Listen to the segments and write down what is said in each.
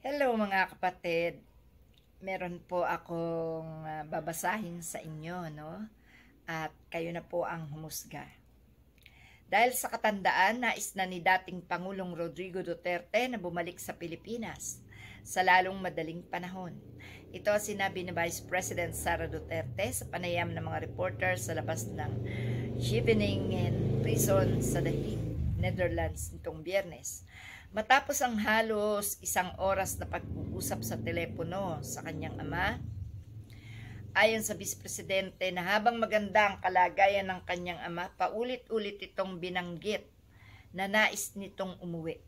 Hello mga kapatid. Meron po akong babasahin sa inyo, no? At kayo na po ang humusga. Dahil sa katandaan, nais na ni dating Pangulong Rodrigo Duterte na bumalik sa Pilipinas sa lalong madaling panahon. Ito sinabi ni Vice President Sara Duterte sa panayam ng mga reporter sa labas ng Scheveningen Prison sa The Hague, Netherlands nitong Biyernes. Matapos ang halos 1 oras na pag-uusap sa telepono sa kanyang ama, ayon sa Vice Presidente na habang maganda ang kalagayan ng kanyang ama, paulit-ulit itong binanggit na nais nitong umuwi.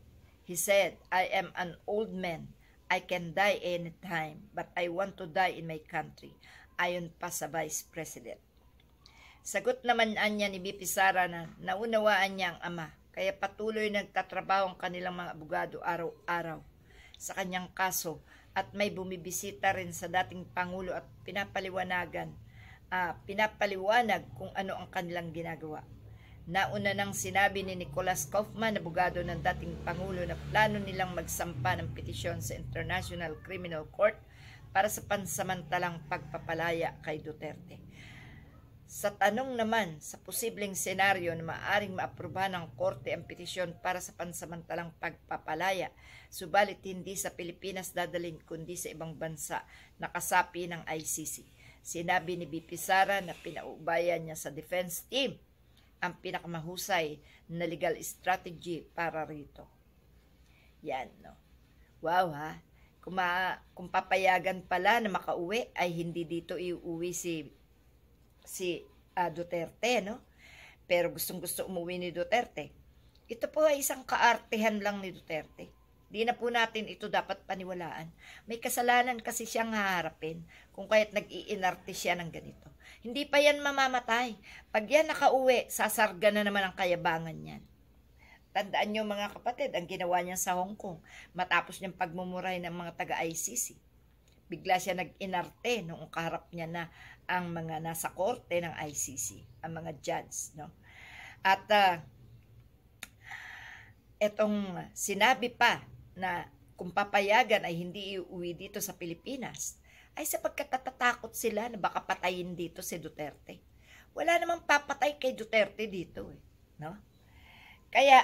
He said, "I am an old man. I can die anytime, but I want to die in my country," ayon pa sa Vice President. Sagot naman niya ni BP Sara na naunawaan niya ang ama, kaya patuloy nagtatrabaho ang kanilang mga abogado araw-araw sa kanyang kaso at may bumibisita rin sa dating Pangulo at pinapaliwanag kung ano ang kanilang ginagawa. Nauna nang sinabi ni Nicholas Kaufman, abogado ng dating Pangulo, na plano nilang magsampa ng petisyon sa International Criminal Court para sa pansamantalang pagpapalaya kay Duterte. Sa tanong naman sa posibleng senaryo na maaring maaprubahan ng korte ang petisyon para sa pansamantalang pagpapalaya, subalit hindi sa Pilipinas dadalhin kundi sa ibang bansa na kasapi ng ICC. Sinabi ni BP Sara na pinaubayan niya sa defense team ang pinakamahusay na legal strategy para rito. Yan, no? Wow, ha? Kung papayagan pala na makauwi, ay hindi dito iuwi si Duterte, no? Pero gustong-gusto umuwi ni Duterte. Ito po ay isang kaartehan lang ni Duterte. Di na po natin ito dapat paniwalaan. May kasalanan kasi siyang haharapin kung kaya't nag-iinarte siya ng ganito. Hindi pa yan mamamatay. Pag yan nakauwi, sasarga na naman ang kayabangan niyan. Tandaan niyo mga kapatid, ang ginawa niya sa Hong Kong matapos niyang pagmumuray ng mga taga-ICC. Bigla siya nag-inarte nung kaharap niya na ang mga nasa korte ng ICC, ang mga judge, no? At etong sinabi pa na kung papayagan ay hindi iuwi dito sa Pilipinas, ay sapagkat natatakot sila na baka patayin dito si Duterte. Wala namang papatay kay Duterte dito, no? Kaya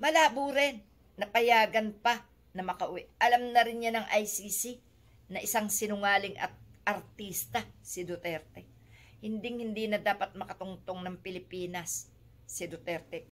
malabo rin na payagan pa na makauwi. Alam na rin niya ng ICC na isang sinungaling at artista si Duterte. Hindi na dapat makatungtong ng Pilipinas si Duterte.